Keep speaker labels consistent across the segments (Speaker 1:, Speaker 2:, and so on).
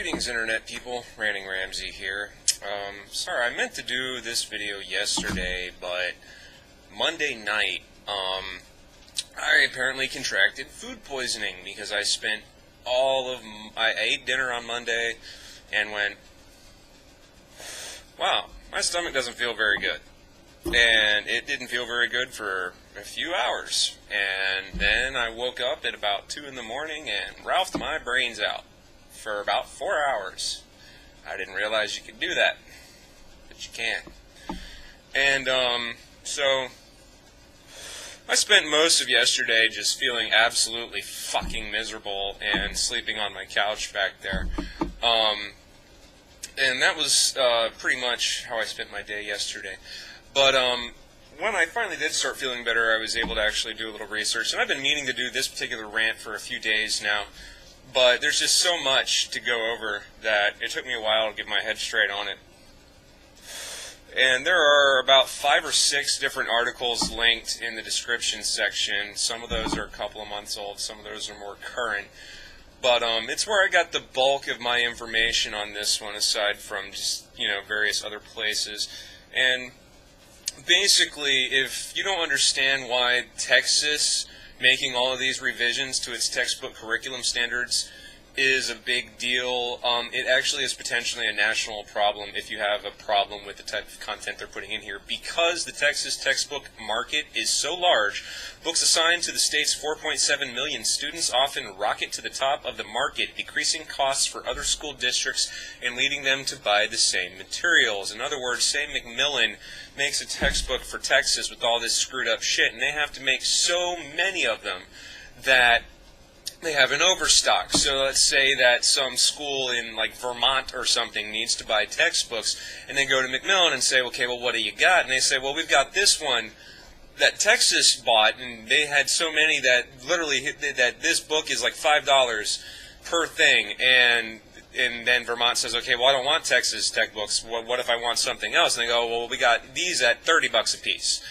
Speaker 1: Greetings, Internet people. Ranting Ramsey here. Sorry, I meant to do this video yesterday, but Monday night, I apparently contracted food poisoning because I ate dinner on Monday and went, wow, my stomach doesn't feel very good. And it didn't feel very good for a few hours. And then I woke up at about 2 in the morning and ralphed my brains out for about 4 hours. I didn't realize you could do that, but you can. And so I spent most of yesterday just feeling absolutely fucking miserable and sleeping on my couch back there. And that was pretty much how I spent my day yesterday. But when I finally did start feeling better, I was able to actually do a little research. And I've been meaning to do this particular rant for a few days now. But there's just so much to go over that it took me a while to get my head straight on it. And there are about 5 or 6 different articles linked in the description section. Some of those are a couple of months old, some of those are more current. But it's where I got the bulk of my information on this one, aside from just, various other places. And basically, if you don't understand why Texas making all of these revisions to its textbook curriculum standards is a big deal, it actually is potentially a national problem if you have a problem with the type of content they're putting in here. Because the Texas textbook market is so large, books assigned to the state's 4.7 million students often rocket to the top of the market, decreasing costs for other school districts and leading them to buy the same materials. In other words, say Macmillan makes a textbook for Texas with all this screwed up shit, and they have to make so many of them that they have an overstock. So let's say that some school in Vermont or something needs to buy textbooks, and they go to Macmillan and say, okay, well, what do you got? And they say, well, we've got this one that Texas bought, and they had so many that literally that this book is like $5 per thing. And then Vermont says, okay, well, I don't want Texas tech books. What if I want something else? And they go, well, we got these at $30 a piece,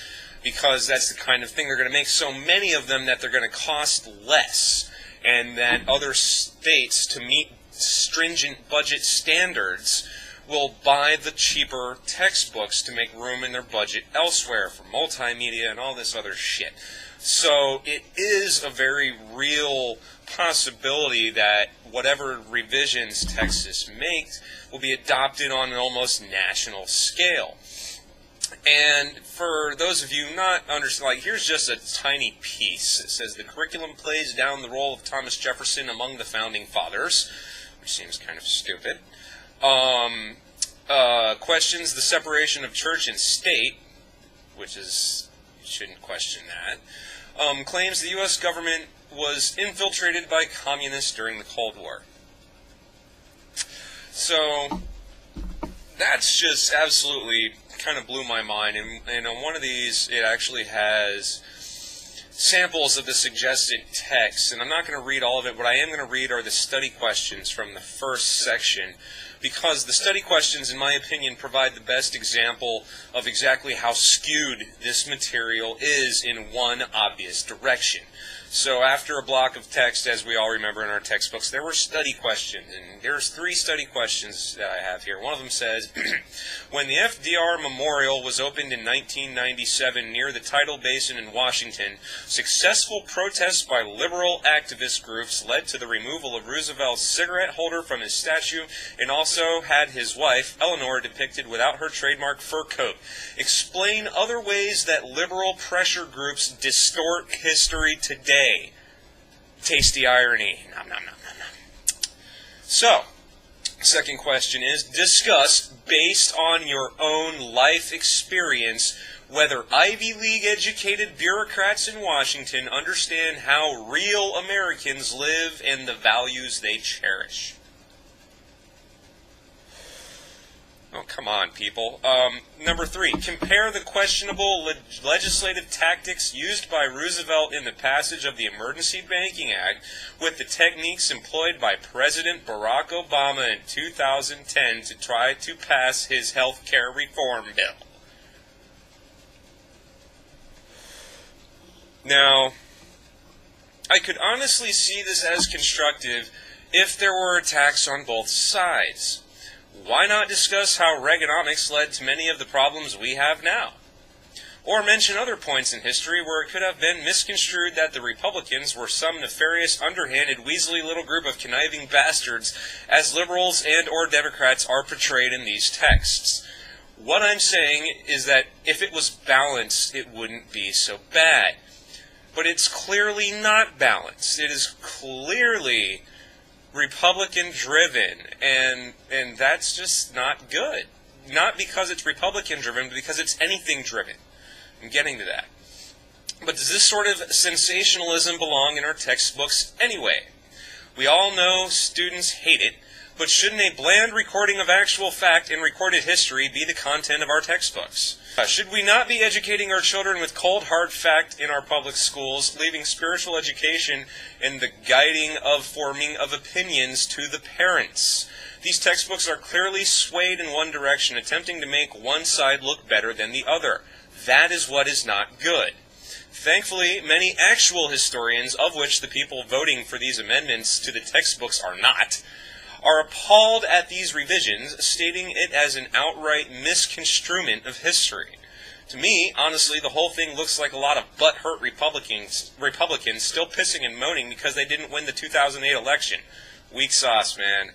Speaker 1: because that's the kind of thing they're going to make so many of them that they're going to cost less. And that other states, to meet stringent budget standards, will buy the cheaper textbooks to make room in their budget elsewhere for multimedia and all this other shit. So it is a very real possibility that whatever revisions Texas makes will be adopted on an almost national scale. And for those of you not understand, here's just a tiny piece. It says the curriculum plays down the role of Thomas Jefferson among the founding fathers, which seems kind of stupid. Questions the separation of church and state, which is, you shouldn't question that. Claims the U.S. government was infiltrated by communists during the Cold War. So that's just absolutely kind of blew my mind. And on one of these, it actually has samples of the suggested text. And I'm not going to read all of it. What I am going to read are the study questions from the first section, because the study questions, in my opinion, provide the best example of exactly how skewed this material is in one obvious direction. So after a block of text, as we all remember in our textbooks, there were study questions, and there's 3 study questions that I have here. One of them says, when the FDR Memorial was opened in 1997 near the Tidal Basin in Washington, successful protests by liberal activist groups led to the removal of Roosevelt's cigarette holder from his statue, and also had his wife, Eleanor, depicted without her trademark fur coat. Explain other ways that liberal pressure groups distort history today. Tasty irony. Nom, nom, nom, nom, nom. So, second question is, discuss, based on your own life experience, whether Ivy League educated bureaucrats in Washington understand how real Americans live and the values they cherish. Oh, come on, people. Number 3, compare the questionable legislative tactics used by Roosevelt in the passage of the Emergency Banking Act with the techniques employed by President Barack Obama in 2010 to try to pass his health care reform bill. Now, I could honestly see this as constructive if there were attacks on both sides? Why not discuss how Reaganomics led to many of the problems we have now? Or mention other points in history where it could have been misconstrued that the Republicans were some nefarious, underhanded, weaselly little group of conniving bastards, as liberals and or Democrats are portrayed in these texts. What I'm saying is that if it was balanced, it wouldn't be so bad. But it's clearly not balanced. It is clearly Republican-driven, and that's just not good. Not because it's Republican-driven, but because it's anything-driven. I'm getting to that. But does this sort of sensationalism belong in our textbooks anyway? We all know students hate it, but shouldn't a bland recording of actual fact and recorded history be the content of our textbooks? Should we not be educating our children with cold, hard fact in our public schools, leaving spiritual education and the guiding of forming of opinions to the parents? These textbooks are clearly swayed in one direction, attempting to make one side look better than the other. That is what is not good. Thankfully, many actual historians, of which the people voting for these amendments to the textbooks are not, are appalled at these revisions, stating it as an outright misconstruement of history. To me, honestly, the whole thing looks like a lot of butthurt Republicans still pissing and moaning because they didn't win the 2008 election. Weak sauce, man.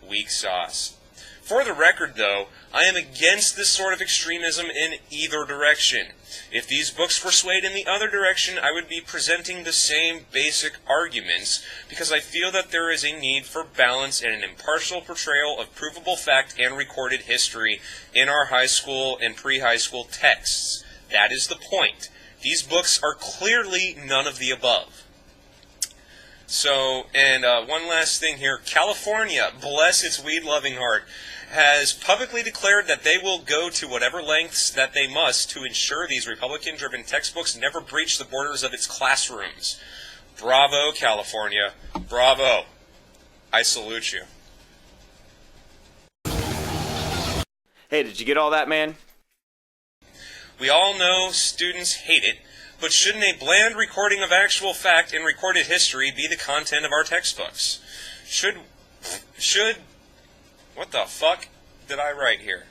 Speaker 1: Weak sauce. For the record, though, I am against this sort of extremism in either direction. If these books were swayed in the other direction, I would be presenting the same basic arguments, because I feel that there is a need for balance and an impartial portrayal of provable fact and recorded history in our high school and pre-high school texts. That is the point. These books are clearly none of the above. So, and one last thing here. California, bless its weed-loving heart, has publicly declared that they will go to whatever lengths that they must to ensure these Republican-driven textbooks never breach the borders of its classrooms. Bravo, California. Bravo. I salute you.
Speaker 2: Hey, did you get all that, man?
Speaker 1: We all know students hate it, but shouldn't a bland recording of actual fact and recorded history be the content of our textbooks? Should what the fuck did I write here?